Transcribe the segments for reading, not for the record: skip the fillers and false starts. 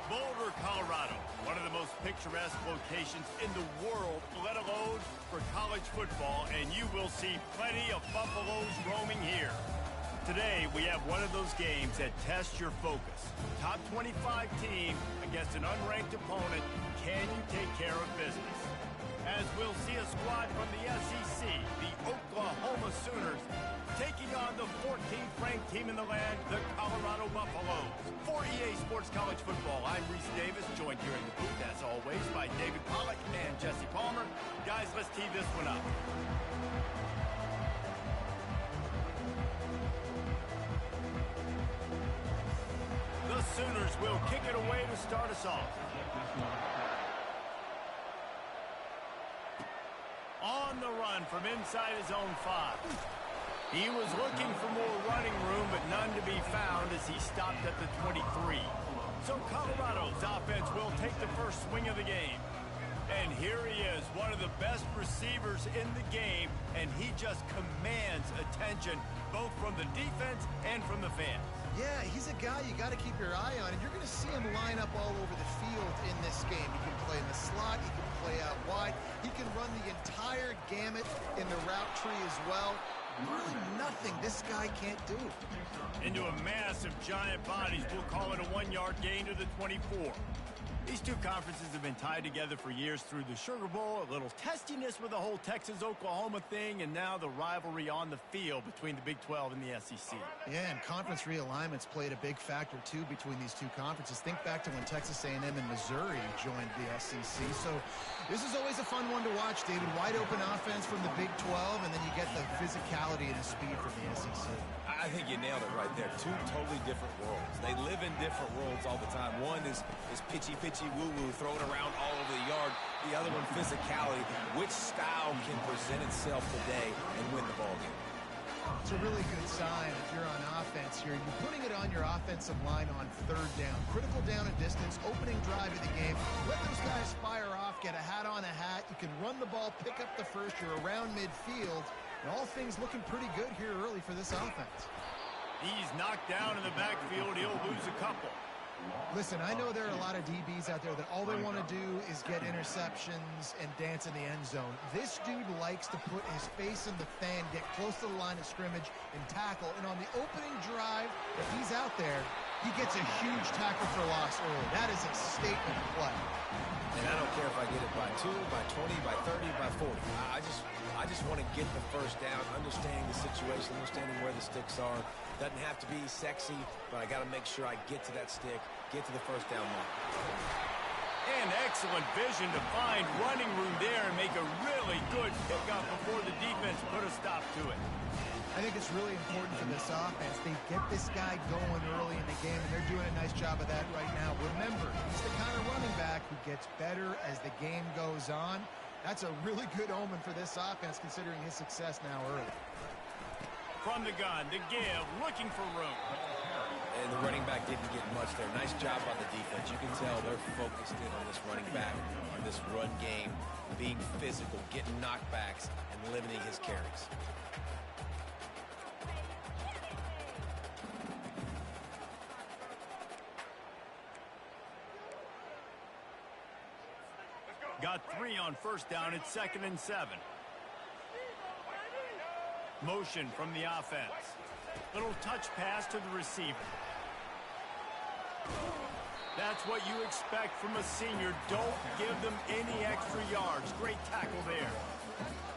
Boulder, Colorado, one of the most picturesque locations in the world, let alone for college football, and you will see plenty of Buffaloes roaming here. Today, we have one of those games that tests your focus. Top 25 team against an unranked opponent. Can you take care of business? As we'll see a squad from the SEC, the Oklahoma Sooners, taking on the 14th ranked team in the land, the Colorado Buffaloes. For EA Sports College Football, I'm Reese Davis, joined here in the booth, as always, by David Pollack and Jesse Palmer. Guys, let's tee this one up. The Sooners will kick it away to start us off. On the run from inside his own 5. He was looking for more running room, but none to be found as he stopped at the 23. So Colorado's offense will take the first swing of the game. And here he is, one of the best receivers in the game, and he just commands attention both from the defense and from the fans. Yeah, he's a guy you got to keep your eye on, and you're going to see him line up all over the field in this game. He can play in the slot, he can play out wide, he can run the entire gamut in the route tree as well. Really nothing this guy can't do. Into a mass of giant bodies, we'll call it a 1-yard gain to the 24. These two conferences have been tied together for years through the Sugar Bowl, a little testiness with the whole Texas-Oklahoma thing, and now the rivalry on the field between the Big 12 and the SEC. Yeah, and conference realignments played a big factor, too, between these two conferences. Think back to when Texas A&M and Missouri joined the SEC. So this is always a fun one to watch, David. Wide open offense from the Big 12, and then you get the physicality and the speed from the SEC. I think you nailed it right there. Two totally different worlds. They live in different worlds all the time. One is pitchy woo-woo, throw it around all over the yard. The other one, physicality. Which style can present itself today and win the ballgame? It's a really good sign if you're on offense here. You're putting it on your offensive line on third down. Critical down and distance, opening drive of the game. Let those guys fire off, get a hat on a hat. You can run the ball, pick up the first. You're around midfield. And all things looking pretty good here early for this offense. He's knocked down in the backfield. He'll lose a couple. Listen, I know there are a lot of DBs out there that all they want to do is get interceptions and dance in the end zone. This dude likes to put his face in the fan, get close to the line of scrimmage, and tackle. And on the opening drive, if he's out there, he gets a huge tackle for loss early. That is a statement play. And I don't care if I get it by 2, by 20, by 30, by 40. I just want to get the first down, understanding the situation, understanding where the sticks are. Doesn't have to be sexy, but I got to make sure I get to that stick, get to the first down mark. And excellent vision to find running room there and make a really good pickup before the defense put a stop to it. I think it's really important for this offense. They get this guy going early in the game, and they're doing a nice job of that right now. Remember, he's the kind of running back who gets better as the game goes on. That's a really good omen for this offense, considering his success now early. From the gun, to give, looking for room. And the running back didn't get much there. Nice job on the defense. You can tell they're focused in on this running back, on this run game, being physical, getting knockbacks, and limiting his carries. Got 3 on first down. It's 2nd and 7. Motion from the offense. Little touch pass to the receiver. That's what you expect from a senior. Don't give them any extra yards. Great tackle there.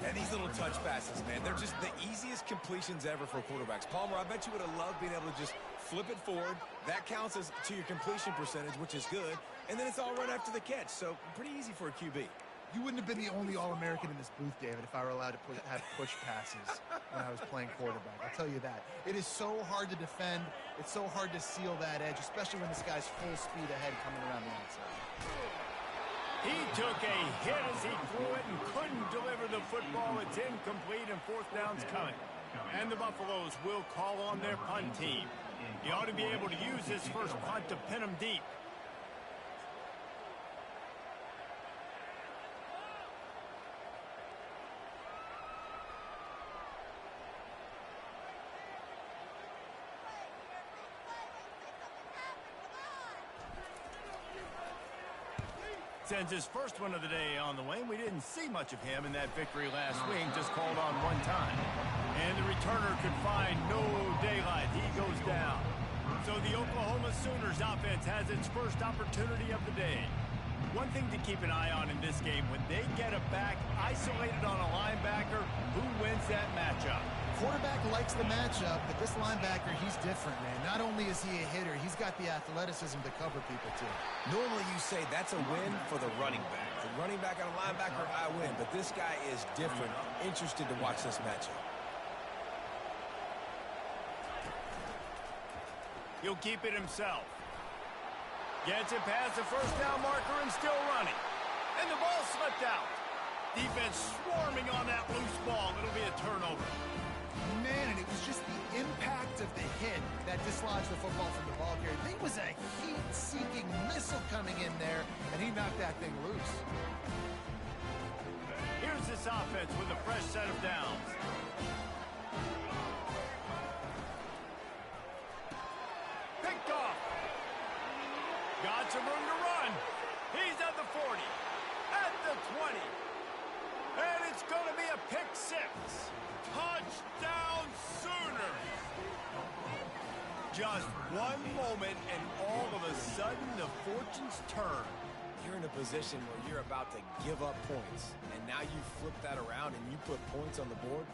And these little touch passes, man, they're just the easiest completions ever for quarterbacks. Palmer, I bet you would have loved being able to just flip it forward. That counts as to your completion percentage, which is good. And then it's all right after the catch. So pretty easy for a QB. You wouldn't have been the only All-American in this booth, David, if I were allowed to have push passes when I was playing quarterback. I'll tell you that. It is so hard to defend. It's so hard to seal that edge, especially when this guy's full speed ahead coming around the outside. He took a hit as he threw it and couldn't deliver the football. It's incomplete and 4th down's coming. And the Buffaloes will call on their punt team. He ought to be able to use this first punt to pin him deep. Sends his first one of the day on the wing. We didn't see much of him in that victory last week, just called on one time. And the returner could find no daylight. He goes down. So the Oklahoma Sooners offense has its first opportunity of the day. One thing to keep an eye on in this game, when they get a back isolated on a linebacker, who wins that matchup? Quarterback likes the matchup, but this linebacker, he's different, man. Not only is he a hitter, he's got the athleticism to cover people, too. Normally you say that's a win for the running back. The running back and a linebacker, I win. But this guy is different. Interested to watch this matchup. He'll keep it himself. Gets it past the first down marker and still running. And the ball slipped out. Defense swarming on that loose ball. It'll be a turnover. Man, and it was just the impact of the hit that dislodged the football from the ball carrier. There was a heat-seeking missile coming in there, and he knocked that thing loose. Here's this offense with a fresh set of downs. Picked off. Got some room to run. He's at the 40. At the 20. And it's going to be a pick six. Touchdown Sooners. Just one moment and all of a sudden the fortunes turn. You're in a position where you're about to give up points, and now you flip that around and you put points on the board.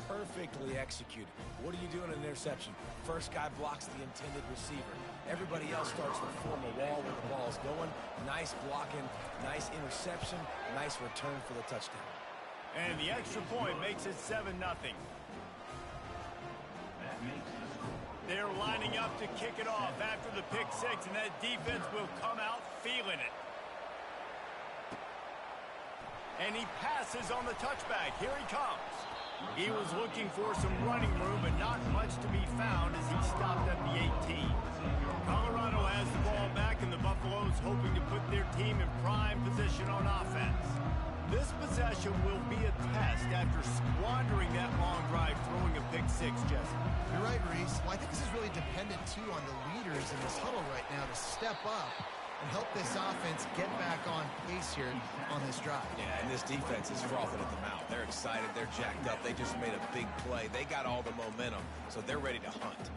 Perfectly executed. What do you do in an interception? First guy blocks the intended receiver. Everybody else starts to form a wall where the ball's going. Nice blocking, nice interception, nice return for the touchdown. And the extra point makes it 7-0. They're lining up to kick it off after the pick six, and that defense will come out feeling it. And he passes on the touchback. Here he comes. He was looking for some running room, but not much to be found as he stopped at the 18. Colorado has the ball back, and the Buffaloes hoping to put their team in prime position on offense. This possession will be a test after squandering that long drive, throwing a pick six, Jesse. You're right, Reese. Well, I think this is really dependent, too, on the leaders in this huddle right now to step up and help this offense get back on pace here on this drive. Yeah, and this defense is frothing at the mouth. They're excited. They're jacked up. They just made a big play. They got all the momentum, so they're ready to hunt.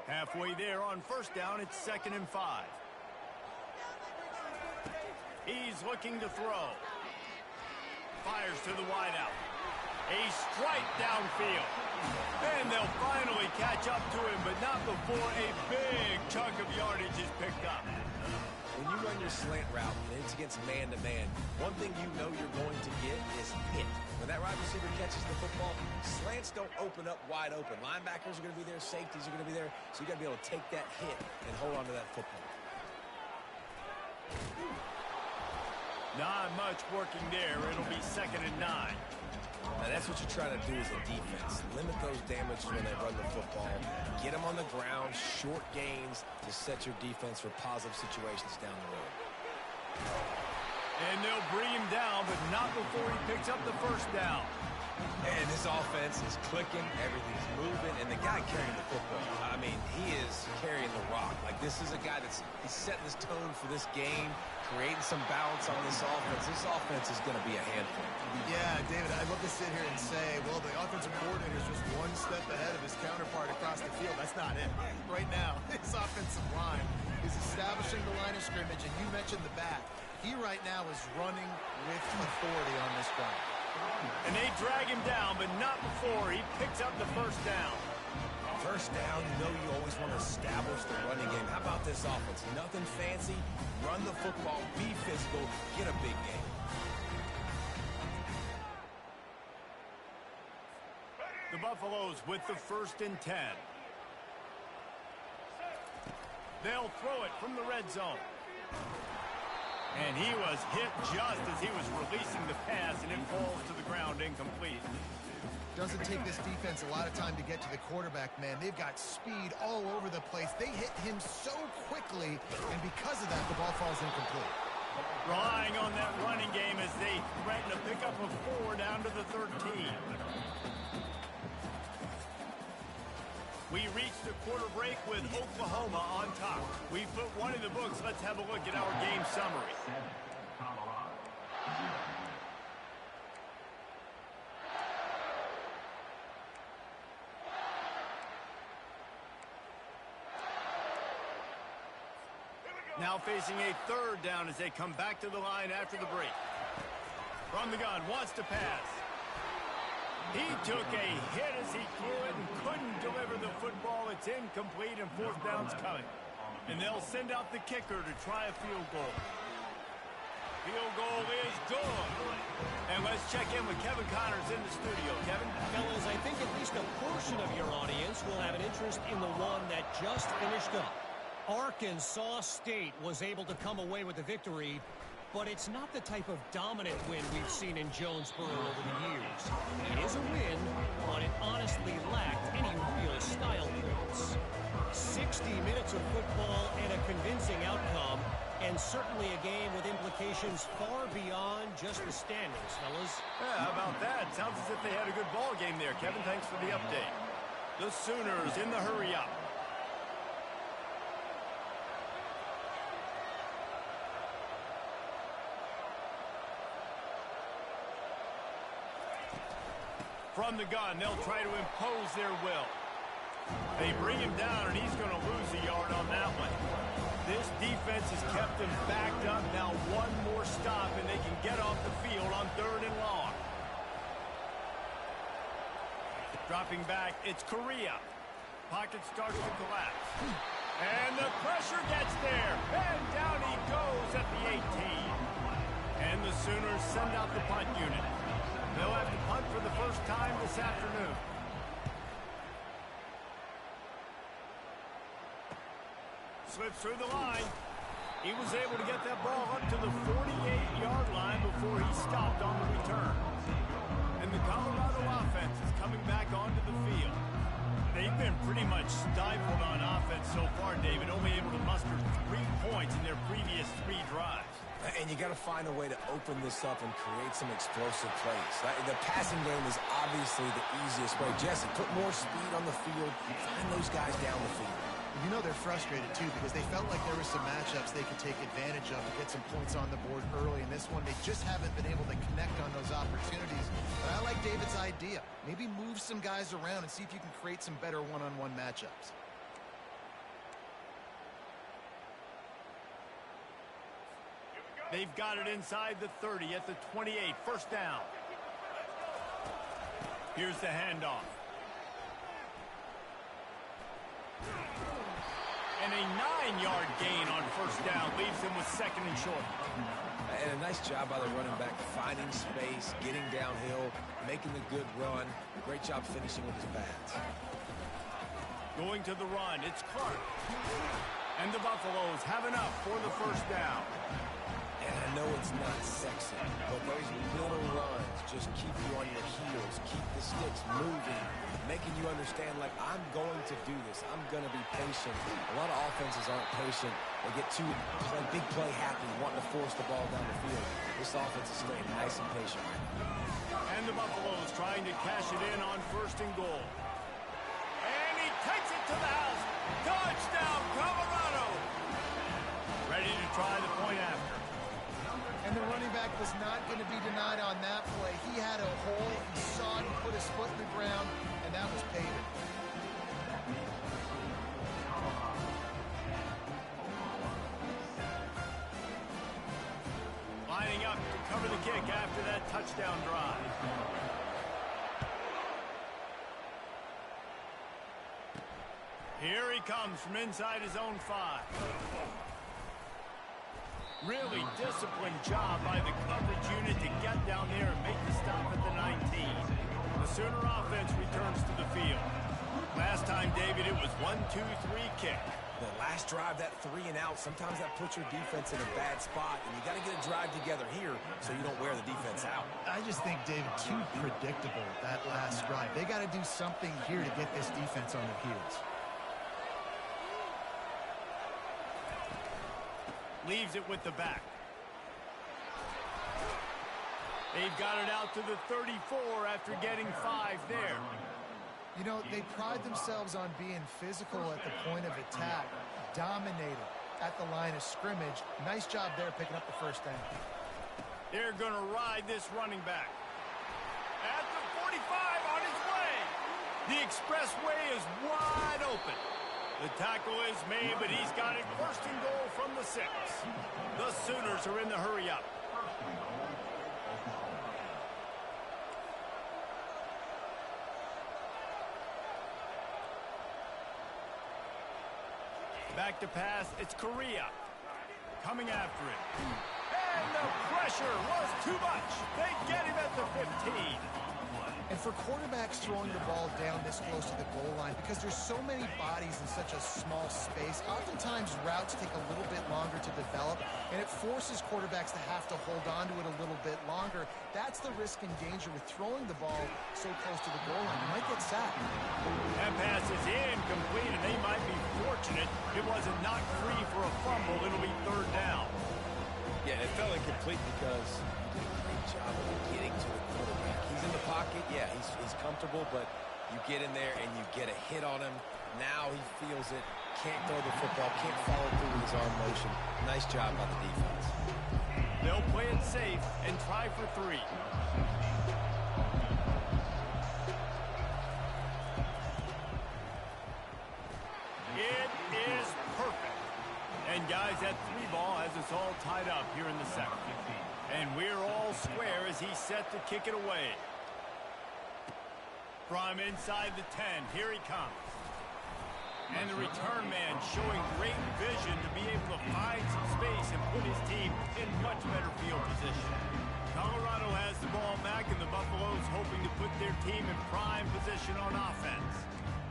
Halfway there on first down, it's 2nd and 5. He's looking to throw. Fires to the wideout. A strike downfield. And they'll finally catch up to him, but not before a big chunk of yardage is picked up. When you run your slant route and it's against man-to-man, one thing you know you're going to get is hit. When that wide receiver catches the football, slants don't open up wide open. Linebackers are going to be there, safeties are going to be there, so you got to be able to take that hit and hold on to that football. Not much working there. It'll be 2nd and 9. Now that's what you try to do as a defense. Limit those damages when they run the football. Get them on the ground, short gains to set your defense for positive situations down the road. And they'll bring him down, but not before he picks up the first down. And this offense is clicking, everything's moving, and the guy carrying the football, I mean, he is carrying the rock. Like, this is a guy he's setting this tone for this game, creating some balance on this offense. This offense is going to be a handful. Yeah, David, I'd love to sit here and say, well, the offensive coordinator is just one step ahead of his counterpart across the field. That's not it. Right now, his offensive line is establishing the line of scrimmage, and you mentioned the back. He right now is running with authority on this drive. And they drag him down, but not before he picks up the first down. First down, you know you always want to establish the running game. How about this offense? Nothing fancy. Run the football, be physical, get a big game. The Buffaloes with the 1st and 10. They'll throw it from the red zone. And he was hit just as he was releasing the pass, and it falls to the ground incomplete. Doesn't take this defense a lot of time to get to the quarterback, man. They've got speed all over the place. They hit him so quickly, and because of that, the ball falls incomplete. Relying on that running game as they threaten to pick up a 4 down to the 13. We reached the quarter break with Oklahoma on top. We put one in the books. Let's have a look at our game summary. Now facing a third down as they come back to the line after the break. From the gun, wants to pass. He took a hit as he threw it and couldn't deliver the football. It's incomplete and fourth down's coming. And they'll send out the kicker to try a field goal. Field goal is good. And let's check in with Kevin Connors in the studio. Kevin? Fellas, I think at least a portion of your audience will have an interest in the one that just finished up. Arkansas State was able to come away with the victory, but it's not the type of dominant win we've seen in Jonesboro over the years. It is a win, but it honestly lacked any real style points. 60 minutes of football and a convincing outcome, and certainly a game with implications far beyond just the standings, fellas. Yeah, how about that? Sounds as if they had a good ball game there. Kevin, thanks for the update. The Sooners in the hurry-up. From the gun, they'll try to impose their will. They bring him down, and he's going to lose a yard on that one. This defense has kept them backed up. Now one more stop, and they can get off the field on third and long. Dropping back, it's Correa. Pocket starts to collapse. And the pressure gets there. And down he goes at the 18. And the Sooners send out the punt unit. They'll have to punt for the first time this afternoon. Slips through the line. He was able to get that ball up to the 48-yard line before he stopped on the return. And the Colorado offense is coming back onto the field. They've been pretty much stifled on offense so far, David, only able to muster 3 points in their previous 3 drives. And you got to find a way to open this up and create some explosive plays. The passing game is obviously the easiest way. Jesse, put more speed on the field. Find those guys down the field. You know they're frustrated, too, because they felt like there were some matchups they could take advantage of to get some points on the board early. In this one, they just haven't been able to connect on those opportunities. But I like David's idea. Maybe move some guys around and see if you can create some better one-on-one matchups. They've got it inside the 30 at the 28. First down. Here's the handoff. And a 9-yard gain on first down leaves them with second and short. And a nice job by the running back, finding space, getting downhill, making the good run. Great job finishing with his pads. Going to the run, it's Clark. And the Buffaloes have enough for the first down. And I know it's not sexy, but those little runs just keep you on your heels, keep the sticks moving, making you understand, like, I'm going to do this. I'm going to be patient. A lot of offenses aren't patient. They get too big play happy, wanting to force the ball down the field. This offense is staying nice and patient. And the Buffaloes trying to cash it in on first and goal. And he takes it to the house. Touchdown, Colorado! Ready to try the point after. And the running back was not going to be denied on that play. He had a hole, he saw it, he put his foot in the ground, and that was paving. Lining up to cover the kick after that touchdown drive. Here he comes from inside his own 5. Really disciplined job by the coverage unit to get down there and make the stop at the 19. The Sooner offense returns to the field. Last time, David, it was 1-2-3 kick. The last drive, that 3 and out, sometimes that puts your defense in a bad spot, and you got to get a drive together here so you don't wear the defense out. I just think, David, too predictable, that last drive. They got to do something here to get this defense on their heels. Leaves it with the back. They've got it out to the 34 after getting 5 there. You know, they pride themselves on being physical at the point of attack, dominating at the line of scrimmage. Nice job there picking up the first down. They're going to ride this running back. At the 45, on his way. The expressway is wide open. The tackle is made, but he's got it first and goal from the 6. The Sooners are in the hurry up. Back to pass, it's Correa. Coming after it. And the pressure was too much. They get him at the 15. And for quarterbacks throwing the ball down this close to the goal line, because there's so many bodies in such a small space, oftentimes routes take a little bit longer to develop, and it forces quarterbacks to have to hold on to it a little bit longer. That's the risk and danger with throwing the ball so close to the goal line. You might get sacked. That pass is incomplete, and they might be fortunate it wasn't knocked free for a fumble. It'll be third down. Yeah, it felt incomplete because he did a great job of getting to the quarterback. He's in the pocket, yeah, he's comfortable, but you get in there and you get a hit on him. Now he feels it, can't throw the football, can't follow through with his arm motion. Nice job by the defense. They'll play it safe and try for 3. It is perfect. And guys, that 3 ball has us all tied up here in the second. And we're all square as he's set to kick it away. From inside the 10, here he comes. And the return man showing great vision to be able to find some space and put his team in much better field position. Colorado has the ball back, and the Buffaloes hoping to put their team in prime position on offense.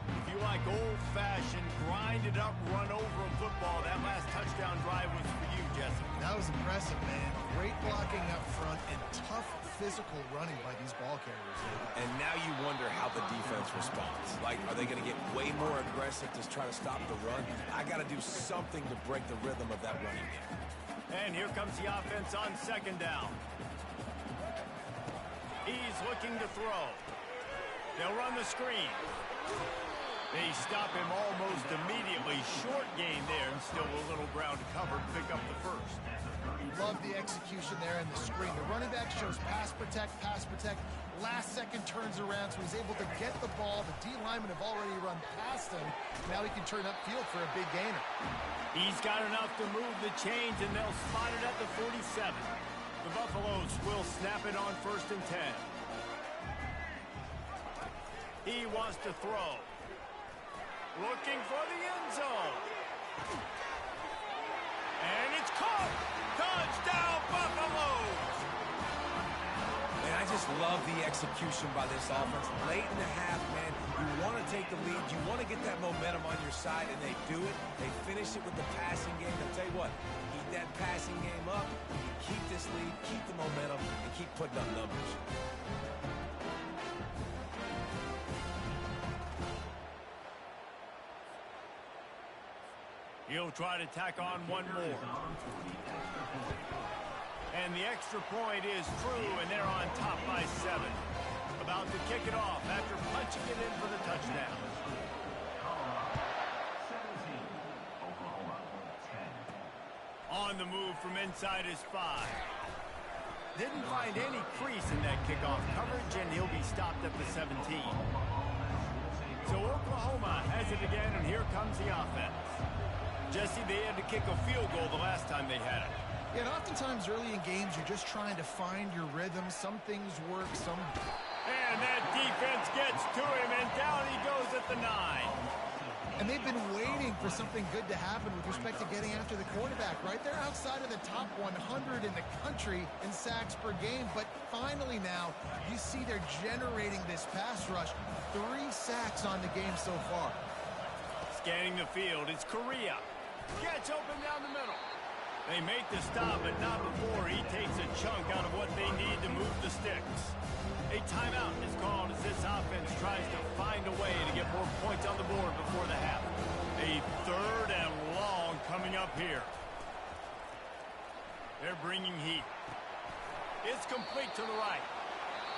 If you like old-fashioned, grinded-up, run-over football, that last touchdown drive was for you, Jesse. That was impressive, man. Great blocking up front and tough physical running by these ball carriers. And now you wonder how the defense responds. Like, are they going to get way more aggressive to try to stop the run? I got to do something to break the rhythm of that running game. And here comes the offense on second down. He's looking to throw. They'll run the screen. They stop him almost immediately. Short gain there, and still a little ground to cover to pick up the first. Love the execution there in the screen. The running back shows pass protect. Last second turns around, so he's able to get the ball. The D linemen have already run past him. Now he can turn upfield for a big gainer. He's got enough to move the chains, and they'll spot it at the 47. The Buffaloes will snap it on 1st and 10. He wants to throw. Looking for the end zone. And it's caught. Touchdown, Buffaloes. Man, I just love the execution by this offense. Late in the half, man, you want to take the lead. You want to get that momentum on your side, and they do it. They finish it with the passing game. I'll tell you what, keep that passing game up. Keep this lead, keep the momentum, and keep putting up numbers. He'll try to tack on one more. And the extra point is true, and they're on top by 7. About to kick it off after punching it in for the touchdown. On the move from inside his 5. Didn't find any crease in that kickoff coverage, and he'll be stopped at the 17. So Oklahoma has it again, and here comes the offense. Jesse, they had to kick a field goal the last time they had it. Yeah, and oftentimes early in games, you're just trying to find your rhythm. Some things work, some... And that defense gets to him, and down he goes at the 9. And they've been waiting for something good to happen with respect to getting after the quarterback, right? They're outside of the top 100 in the country in sacks per game, but finally now, you see they're generating this pass rush. 3 sacks on the game so far. Scanning the field, it's Correa. Gets open down the middle. They make the stop, but not before he takes a chunk out of what they need to move the sticks. A timeout is called as this offense tries to find a way to get more points on the board before the half. A 3rd and long coming up here. They're bringing heat. It's complete to the right.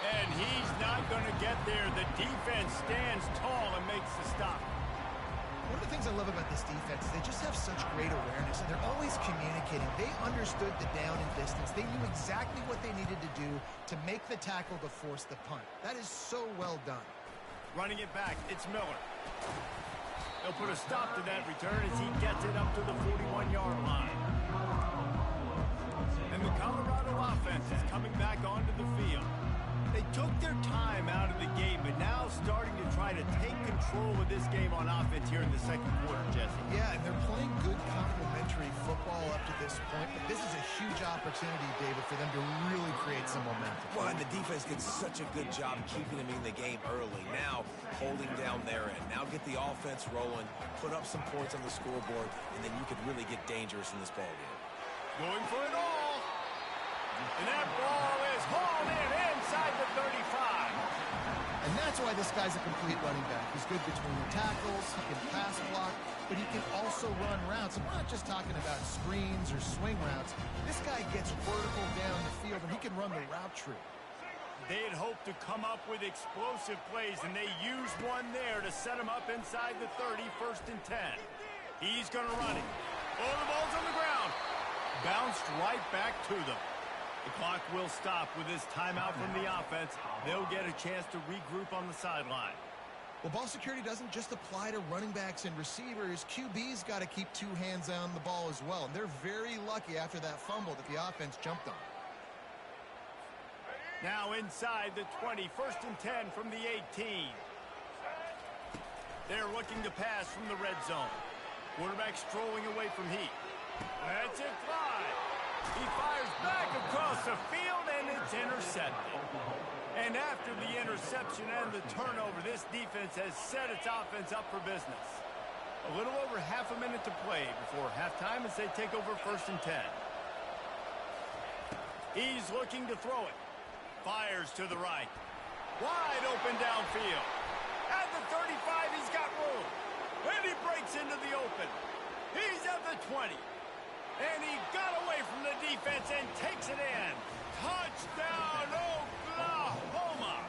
And he's not going to get there. The defense stands tall and makes the stop. One of the things I love about this defense is they just have such great awareness, and they're always communicating. They understood the down and distance. They knew exactly what they needed to do to make the tackle to force the punt. That is so well done. Running it back, it's Miller. They'll put a stop to that return as he gets it up to the 41-yard line. And the Colorado offense is coming back onto the field. They took their time out of the game, but now starting to try to take control of this game on offense here in the second quarter, Jesse. Yeah, and they're playing good complementary football up to this point, but this is a huge opportunity, David, for them to really create some momentum. Well, and the defense did such a good job keeping them in the game early. Now, holding down their end. Now get the offense rolling, put up some points on the scoreboard, and then you could really get dangerous in this ball game. Going for it all. And that ball is hauled in inside the 35. And that's why this guy's a complete running back. He's good between the tackles, he can pass block, but he can also run routes. And we're not just talking about screens or swing routes. This guy gets vertical down the field, and he can run the route tree. They had hoped to come up with explosive plays, and they used one there to set him up inside the 30, 1st and 10. He's going to run it. Oh, the ball's on the ground. Bounced right back to them. The clock will stop with this timeout from the offense. They'll get a chance to regroup on the sideline. Well, ball security doesn't just apply to running backs and receivers. QB's got to keep two hands on the ball as well. And they're very lucky after that fumble that the offense jumped on. Now inside the 20, 1st and 10 from the 18. They're looking to pass from the red zone. Quarterback strolling away from Heat. That's it, fly. He fires back across the field, and it's intercepted. And after the interception and the turnover, this defense has set its offense up for business. A little over half a minute to play before halftime as they take over 1st and 10. He's looking to throw it. Fires to the right. Wide open downfield. At the 35, he's got room. And he breaks into the open. He's at the 20. And he got away from the defense and takes it in. Touchdown, Oklahoma!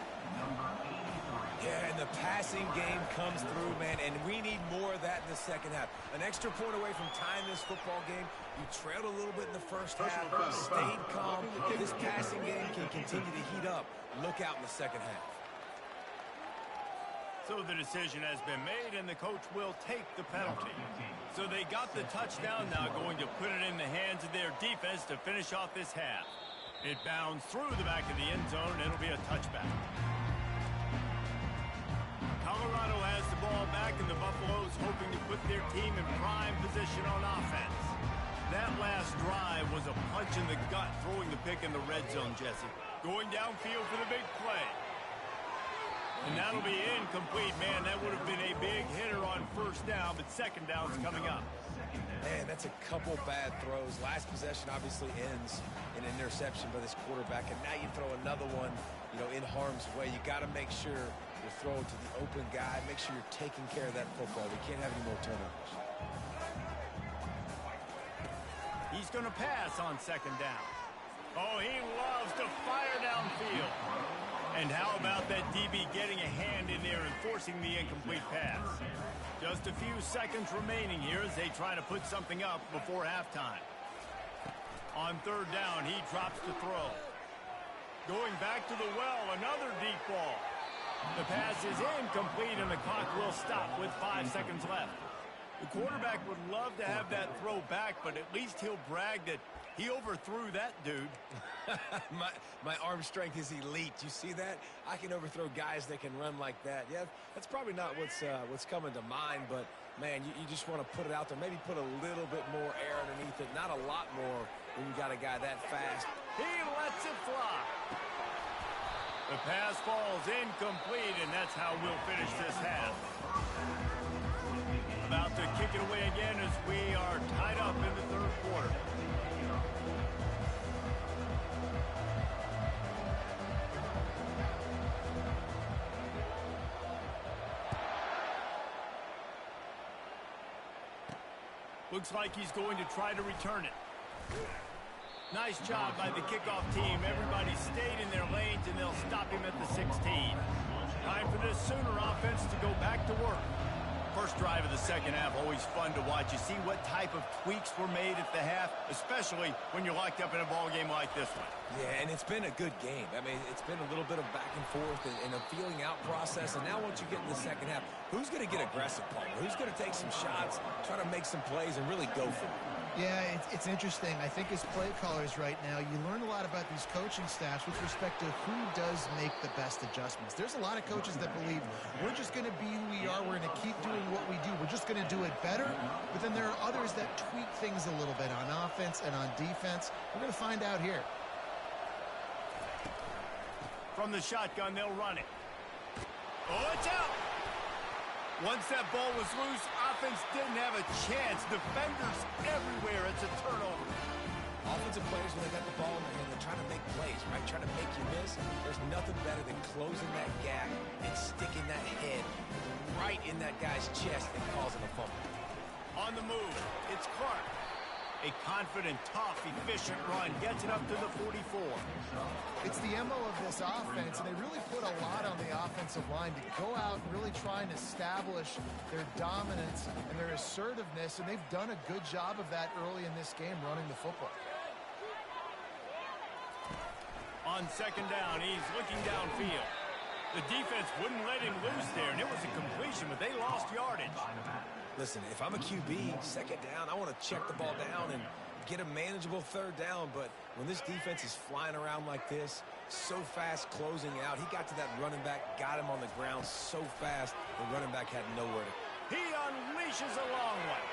Yeah, and the passing game comes through, man, and we need more of that in the second half. An extra point away from tying this football game. You trailed a little bit in the first half, stayed calm. This passing game can continue to heat up. Look out in the second half. So the decision has been made, and the coach will take the penalty. So they got the touchdown, now going to put it in the hands of their defense to finish off this half. It bounds through the back of the end zone, and it'll be a touchback. Colorado has the ball back, and the Buffaloes hoping to put their team in prime position on offense. That last drive was a punch in the gut, throwing the pick in the red zone, Jesse. Going downfield for the big play. And that'll be incomplete, man. That would have been a big hitter on 1st down, but 2nd down's coming up. Man, that's a couple bad throws. Last possession obviously ends in an interception by this quarterback, and now you throw another one, in harm's way. You got to make sure you throw it to the open guy. Make sure you're taking care of that football. We can't have any more turnovers. He's going to pass on 2nd down. Oh, he loves to fire downfield. And how about that DB getting a hand in there and forcing the incomplete pass? Just a few seconds remaining here as they try to put something up before halftime. On 3rd down, he drops to throw. Going back to the well, another deep ball. The pass is incomplete, and the clock will stop with 5 seconds left. The quarterback would love to have that throw back, but at least he'll brag that he overthrew that dude. my arm strength is elite. You see that? I can overthrow guys that can run like that. Yeah, that's probably not what's coming to mind, but, man, you just want to put it out there. Maybe put a little bit more air underneath it. Not a lot more when you got a guy that fast. He lets it fly. The pass falls incomplete, and that's how we'll finish this half. About to kick it away again as we are tied up in the 3rd quarter. Looks like he's going to try to return it. Nice job by the kickoff team. Everybody stayed in their lanes, and they'll stop him at the 16. Time for this Sooner offense to go back to work. First drive of the second half, always fun to watch. You see what type of tweaks were made at the half, especially when you're locked up in a ball game like this one. Yeah, and it's been a good game. I mean, it's been a little bit of back and forth and a feeling out process. And now once you get in the second half, who's going to get aggressive, Paul? Who's going to take some shots, try to make some plays, and really go for it? Yeah, it's interesting. I think as play callers right now, you learn a lot about these coaching staffs with respect to who does make the best adjustments. There's a lot of coaches that believe we're just going to be who we are. We're going to keep doing what we do. We're just going to do it better. But then there are others that tweak things a little bit on offense and on defense. We're going to find out here. From the shotgun, they'll run it. Oh, it's out! Once that ball was loose, offense didn't have a chance. Defenders everywhere. It's a turnover. Offensive players, when they got the ball in their hand, they're trying to make plays, right? Trying to make you miss. There's nothing better than closing that gap and sticking that head right in that guy's chest and causing a fumble. On the move, it's Clark. A confident, tough, efficient run gets it up to the 44. It's the MO of this offense, and they really put a lot on the offensive line to go out and really try and establish their dominance and their assertiveness, and they've done a good job of that early in this game running the football. On second down, he's looking downfield. The defense wouldn't let him loose there, and it was a completion, but they lost yardage. Listen, if I'm a QB, second down, I want to check the ball down and get a manageable third down. But when this defense is flying around like this, so fast closing out, he got to that running back, got him on the ground so fast, the running back had nowhere to go. He unleashes a long one.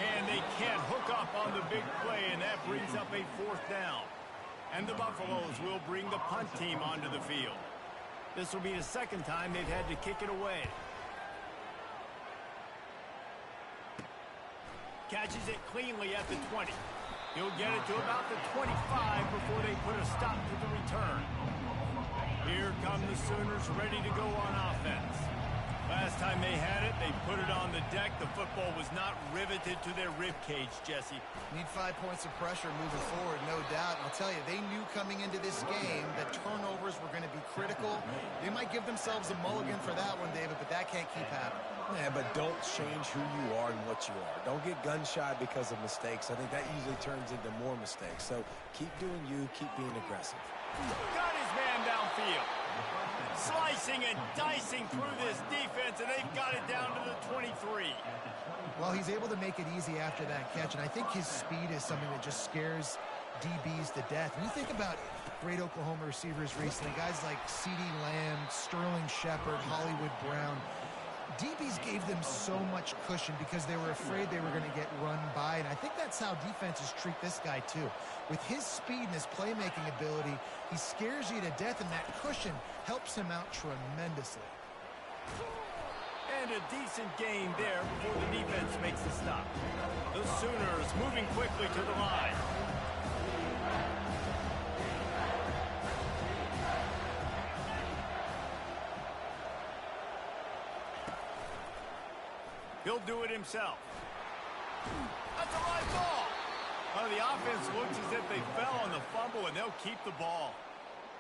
And they can't hook up on the big play, and that brings up a fourth down. And the Buffaloes will bring the punt team onto the field. This will be the second time they've had to kick it away. Catches it cleanly at the 20. He'll get it to about the 25 before they put a stop to the return. Here come the Sooners ready to go on offense. Last time they had it, they put it on the deck. The football was not riveted to their rib cage, Jesse. Need 5 points of pressure moving forward, no doubt. And I'll tell you, they knew coming into this game that turnovers were going to be critical. They might give themselves a mulligan for that one, David, but that can't keep happening. Yeah, but don't change who you are and what you are. Don't get gun-shy because of mistakes. I think that usually turns into more mistakes. So keep doing you, keep being aggressive. Got his man downfield. Slicing and dicing through this defense, and they've got it down to the 23. Well, he's able to make it easy after that catch, and I think his speed is something that just scares DBs to death. When you think about great Oklahoma receivers recently, guys like CeeDee Lamb, Sterling Shepard, Hollywood Brown, DBs gave them so much cushion because they were afraid they were going to get run by, and I think that's how defenses treat this guy too. With his speed and his playmaking ability, he scares you to death, and that cushion helps him out tremendously. And a decent gain there before the defense makes the stop. The Sooners moving quickly to the line. He'll do it himself. That's a live ball. Well, the offense looks as if they fell on the fumble, and they'll keep the ball.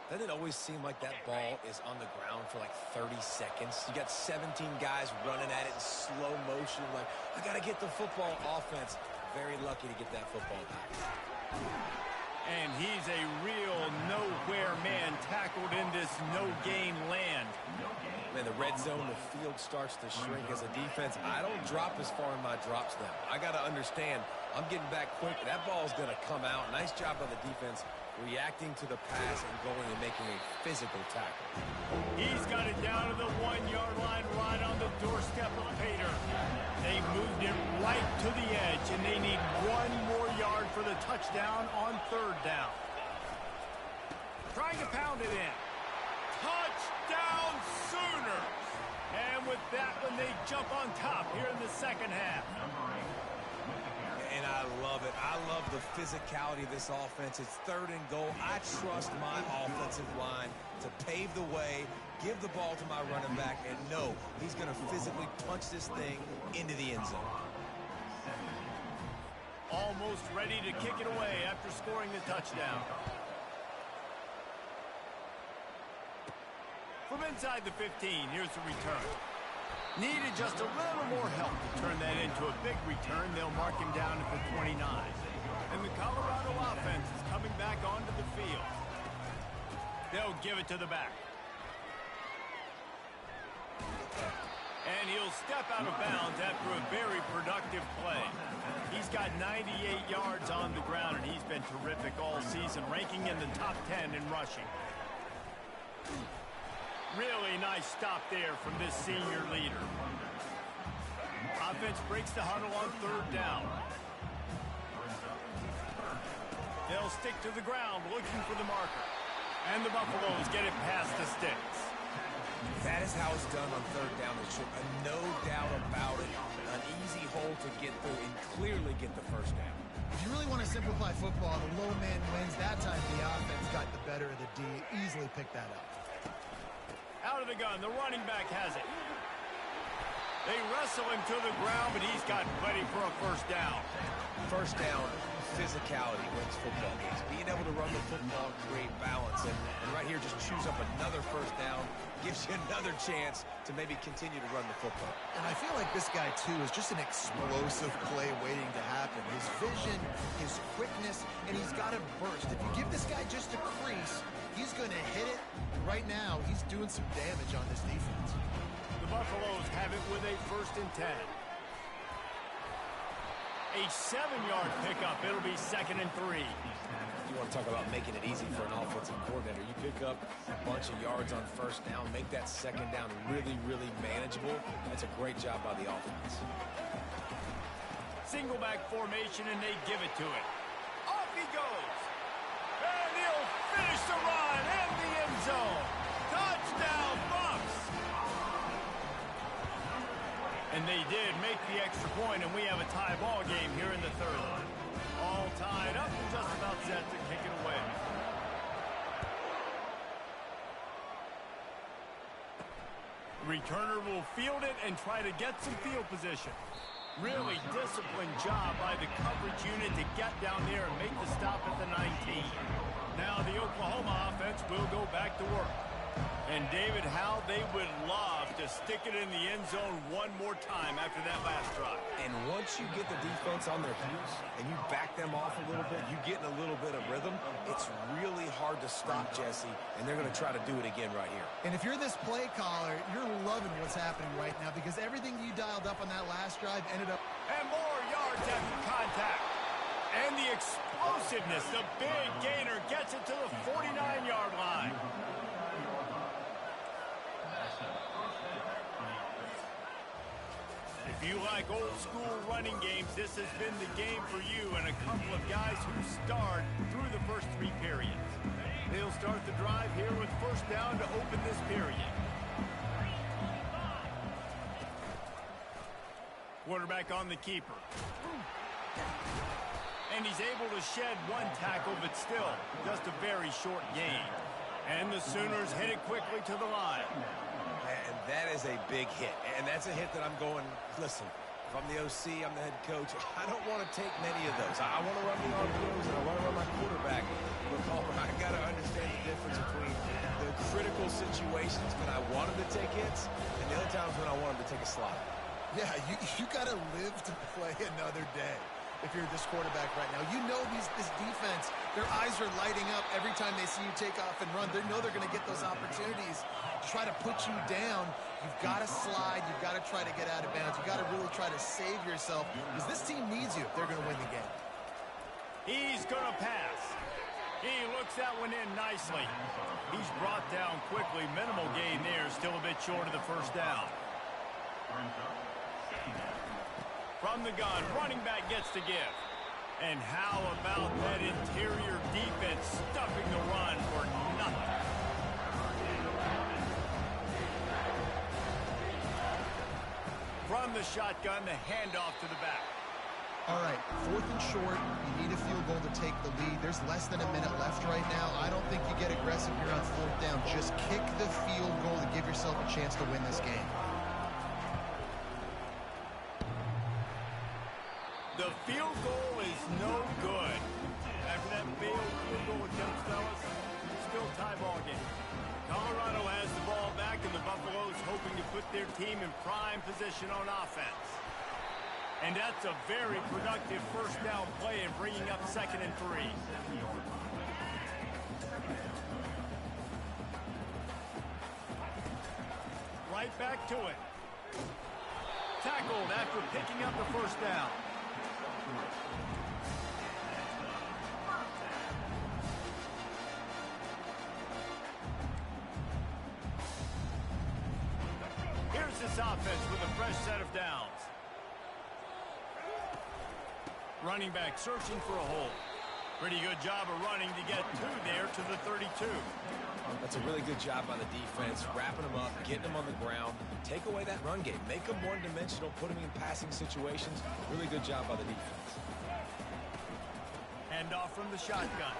Doesn't it always seem like that ball is on the ground for like 30 seconds? You got 17 guys running at it in slow motion. Like, I got to get the football. Offense, very lucky to get that football back. And he's a real nowhere man tackled in this no-gain land. Man, the red zone, the field starts to shrink as a defense. I don't drop as far in my drops now. I got to understand, I'm getting back quick. That ball's going to come out. Nice job by the defense reacting to the pass and going and making a physical tackle. He's got it down to the 1-yard line right on the doorstep of Pater. They moved it right to the edge, and they need 1 more yard for the touchdown on third down. Trying to pound it in. Touchdown Sooners! And with that one, they jump on top here in the second half. And I love it. I love the physicality of this offense. It's third and goal. I trust my offensive line to pave the way, give the ball to my running back, and know he's going to physically punch this thing into the end zone. Almost ready to kick it away after scoring the touchdown. From inside the 15, here's the return. Needed just a little more help to turn that into a big return. They'll mark him down at the 29. And the Colorado offense is coming back onto the field. They'll give it to the back. And he'll step out of bounds after a very productive play. He's got 98 yards on the ground, and he's been terrific all season, ranking in the top 10 in rushing. Really nice stop there from this senior leader. Offense breaks the huddle on third down. They'll stick to the ground looking for the marker. And the Buffaloes get it past the sticks. That is how it's done on third down. There's no doubt about it. An easy hole to get through and clearly get the first down. If you really want to simplify football, the low man wins. That time the offense got the better of the D. Easily picked that up. Out of the gun, the running back has it. They wrestle him to the ground, but he's got plenty for a first down. First down, physicality wins football games. Being able to run the football, create balance, and right here just choose up another first down, gives you another chance to maybe continue to run the football. And I feel like this guy, too, is just an explosive play waiting to happen. His vision, his quickness, and he's got a burst. If you give this guy just a crease, he's going to hit it. And right now, he's doing some damage on this defense. The Buffaloes have it with a 1st and 10. A 7-yard pickup. It'll be 2nd and 3. You want to talk about making it easy for an offensive coordinator. You pick up a bunch of yards on first down, make that second down really, really manageable. That's a great job by the offense. Single back formation, and they give it to it. Off he goes. And he'll finish the run in the end zone. Touchdown, Bucks! And they did make the extra point, and we have a tie ball game here in the 3rd. All tied up and just about set to kick it away. Returner will field it and try to get some field position. Really disciplined job by the coverage unit to get down there and make the stop at the 19. Now the Oklahoma offense will go back to work. And David, how they would love to stick it in the end zone one more time after that last drive. And once you get the defense on their heels and you back them off a little bit, you get in a little bit of rhythm, it's really hard to stop, Jesse, and they're going to try to do it again right here. And if you're this play caller, you're loving what's happening right now because everything you dialed up on that last drive ended up... And more yards after contact. And the explosiveness, the big gainer gets it to the 49-yard line. If you like old-school running games, this has been the game for you and a couple of guys who starred through the first 3 periods. They'll start the drive here with first down to open this period. Quarterback on the keeper. And he's able to shed 1 tackle, but still just a very short gain. And the Sooners hit it quickly to the line. And that is a big hit. And that's a hit that I'm going, listen, if I'm the OC, I'm the head coach, I don't want to take many of those. I want to run the RPOs and I want to run my quarterback. But I got to understand the difference between the critical situations when I want him to take hits and the other times when I want him to take a slot. Yeah, you got to live to play another day. If you're this quarterback right now, you know this defense, their eyes are lighting up every time they see you take off and run. They know they're going to get those opportunities to try to put you down. You've got to slide. You've got to try to get out of bounds. You've got to really try to save yourself because this team needs you if they're going to win the game. He's going to pass. He looks that one in nicely. He's brought down quickly. Minimal gain there. Still a bit short of the first down. From the gun, running back gets to give. And how about that interior defense stuffing the run for nothing? From the shotgun, the handoff to the back. All right, 4th and short. You need a field goal to take the lead. There's less than a minute left right now. I don't think you get aggressive here on 4th down. Just kick the field goal to give yourself a chance to win this game. The field goal is no good. After that failed field goal attempt, fellas, still tie ball game. Colorado has the ball back, and the Buffaloes hoping to put their team in prime position on offense. And that's a very productive first down play in bringing up 2nd and 3. Right back to it. Tackled after picking up the first down. Here's this offense with a fresh set of downs. Running back searching for a hole. Pretty good job of running to get there to the 32. That's a really good job by the defense, wrapping them up, getting them on the ground. Take away that run game. Make them one-dimensional, put them in passing situations. Really good job by the defense. Hand off from the shotgun.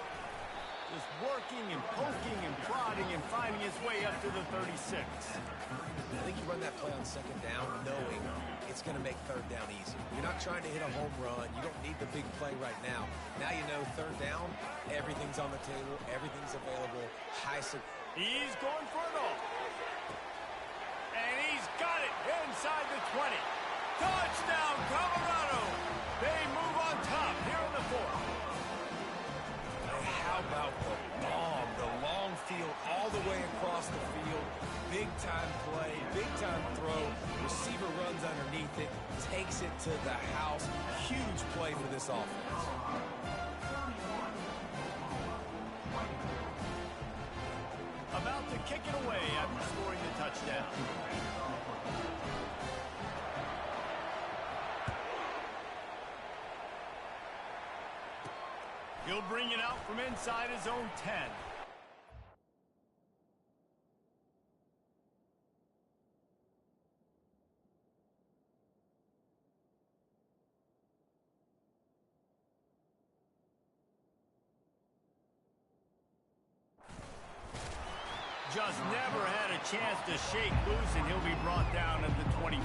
Just working and poking and prodding and finding his way up to the 36. I think you run that play on 2nd down knowing it's going to make 3rd down easy. You're not trying to hit a home run. You don't need the big play right now. Now you know 3rd down, everything's on the table, everything's available. He's going for it all. And he's got it inside the 20. Touchdown, Colorado. They move on top here in the 4th. How about the bomb? The long field all the way across the field. Big-time play, big-time throw. Receiver runs underneath it, takes it to the house. Huge play for this offense. About to kick it away after scoring the touchdown. He'll bring it out from inside his own 10. Just never had a chance to shake loose, and he'll be brought down at the 24.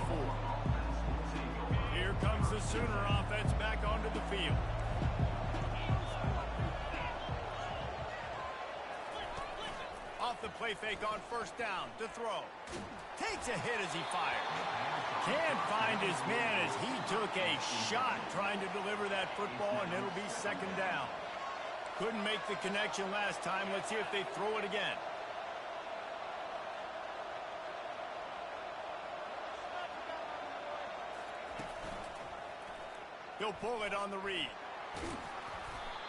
Here comes the Sooner offense back onto the field. Off the play fake on 1st down to throw. Takes a hit as he fired. Can't find his man as he took a shot trying to deliver that football, and it'll be 2nd down. Couldn't make the connection last time. Let's see if they throw it again. He'll pull it on the read.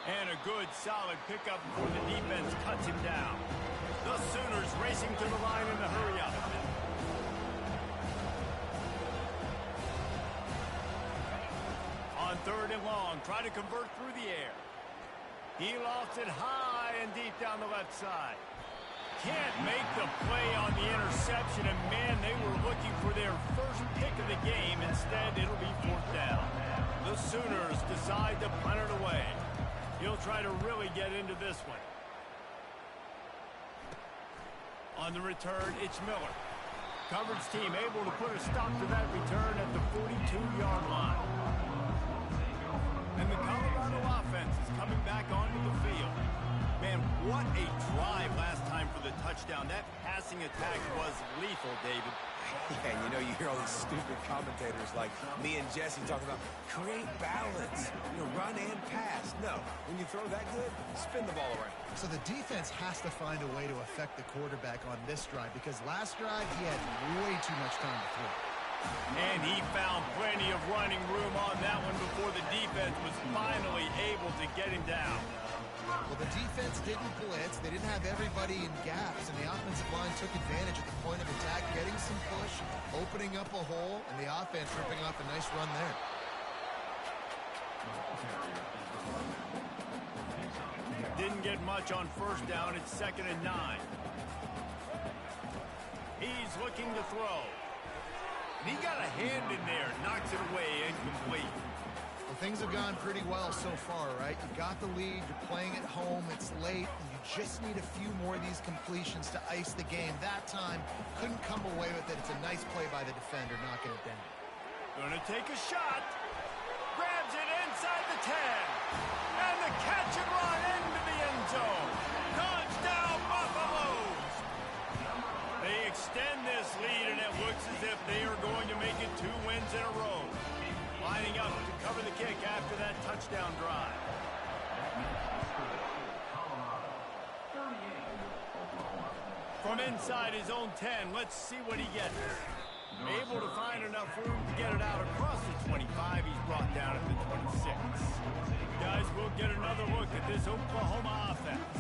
And a good, solid pickup before the defense cuts him down. The Sooners racing to the line in the hurry-up. On 3rd and long, try to convert through the air. He lost it high and deep down the left side. Can't make the play on the interception, and man, they were looking for their first pick of the game. Instead, it'll be 4th down. The Sooners decide to punt it away. He'll try to really get into this one. On the return, it's Miller. Coverage team able to put a stop to that return at the 42-yard line. And the Colorado offense is coming back onto the field. Man, what a drive last time for the touchdown. That passing attack was lethal, David. Yeah, you know, you hear all these stupid commentators like me and Jesse talking about create balance, run and pass. No, when you throw that good, spin the ball around. So the defense has to find a way to affect the quarterback on this drive, because last drive he had way too much time to throw. And he found plenty of running room on that one before the defense was finally able to get him down. Well, the defense didn't blitz. They didn't have everybody in gaps, and the offensive line took advantage at the point of attack, getting some push, opening up a hole, and the offense ripping off a nice run there. Didn't get much on 1st down. It's 2nd and 9. He's looking to throw. And he got a hand in there, knocks it away, incomplete. Well, things have gone pretty well so far, right? You got the lead, you're playing at home, it's late, and you just need a few more of these completions to ice the game. That time, couldn't come away with it. It's a nice play by the defender, knocking it down. Gonna take a shot. Grabs it inside the 10. And the catch and run into the end zone. Touchdown, Buffaloes! They extend this lead, and it looks as if they are going to make it 2 wins in a row. Lining up to cover the kick after that touchdown drive. From inside his own 10, let's see what he gets. Able to find enough room to get it out across the 25. He's brought down at the 26. Guys, we'll get another look at this Oklahoma offense.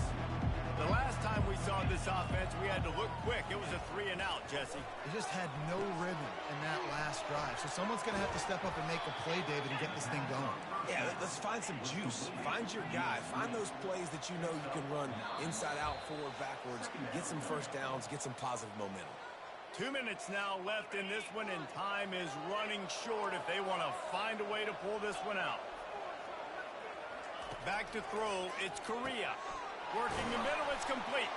The last time we saw this offense, we had to look quick. It was a 3-and-out, Jesse. They just had no rhythm in that last drive. So someone's going to have to step up and make a play, David, and get this thing going. Yeah, let's find some juice. Find your guy. Find those plays that you know you can run inside out, forward, backwards. Get some first downs. Get some positive momentum. 2 minutes now left in this one, and time is running short if they want to find a way to pull this one out. Back to throw. It's Correa. Working the middle, it's complete.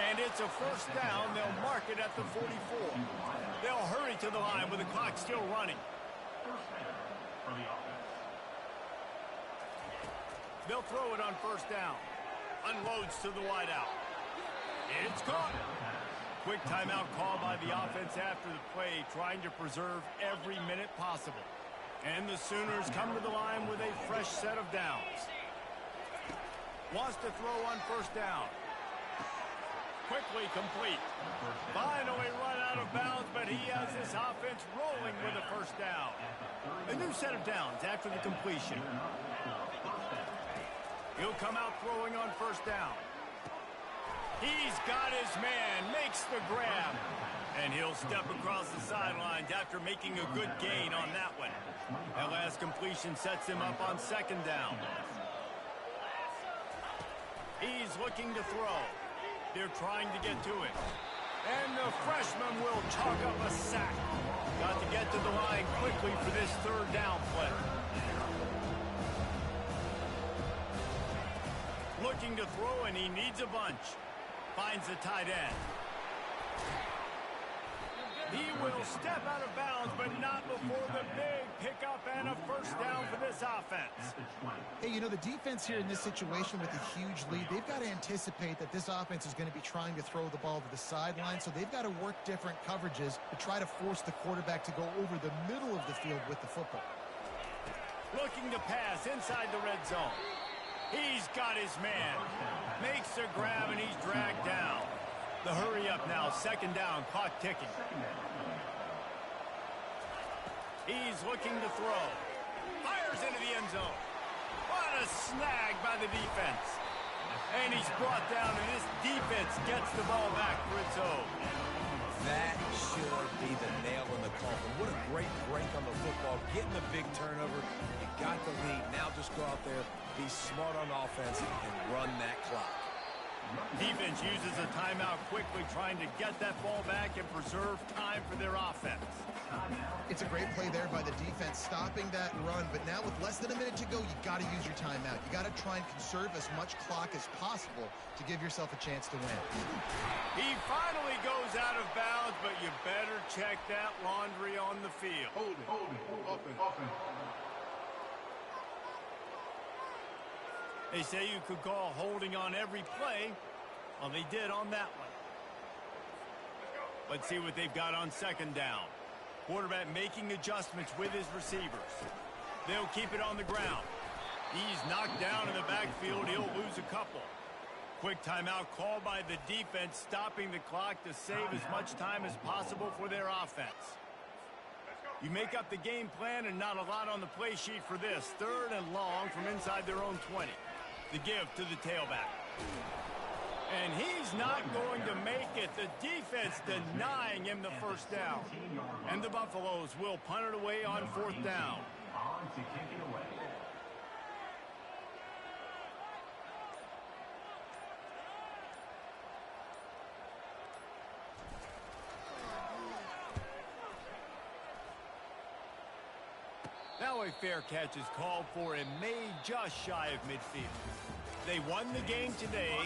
And it's a first down. They'll mark it at the 44. They'll hurry to the line with the clock still running. They'll throw it on first down. Unloads to the wideout. It's caught. Quick timeout call by the offense after the play, trying to preserve every minute possible. And the Sooners come to the line with a fresh set of downs. Wants to throw on first down. Quickly complete. Finally run out of bounds, but he has this offense rolling with a first down. A new set of downs after the completion. He'll come out throwing on first down. He's got his man, makes the grab. And he'll step across the sidelines after making a good gain on that one. That last completion sets him up on second down. He's looking to throw. They're trying to get to it. And the freshman will chalk up a sack. Got to get to the line quickly for this third down play. Looking to throw, and he needs a bunch. Finds the tight end. He will step out of bounds, but not before the big pickup and a first down for this offense. Hey, you know, the defense here in this situation with a huge lead, they've got to anticipate that this offense is going to be trying to throw the ball to the sideline, so they've got to work different coverages to try to force the quarterback to go over the middle of the field with the football. Looking to pass inside the red zone. He's got his man. Makes a grab, and he's dragged down. The hurry up now, second down, clock ticking. He's looking to throw. Fires into the end zone. What a snag by the defense. And he's brought down, and this defense gets the ball back for its own. That should be the nail in the coffin. What a great break on the football. Getting the big turnover. You got the lead. Now just go out there, be smart on offense, and run that clock. Defense uses a timeout quickly, trying to get that ball back and preserve time for their offense. It's a great play there by the defense, stopping that run. But now with less than a minute to go, you got to use your timeout. You got to try and conserve as much clock as possible to give yourself a chance to win. He finally goes out of bounds, but you better check that laundry on the field. Hold it. Open. They say you could call holding on every play. Well, they did on that one. Let's see what they've got on second down. Quarterback making adjustments with his receivers. They'll keep it on the ground. He's knocked down in the backfield. He'll lose a couple. Quick timeout called by the defense, stopping the clock to save as much time as possible for their offense. You make up the game plan, and not a lot on the play sheet for this. Third and long from inside their own 20. The give to the tailback. And he's not going to make it. The defense denying him the first down. And the Buffaloes will punt it away on fourth down. Now a fair catch is called for and made just shy of midfield. They won the game today,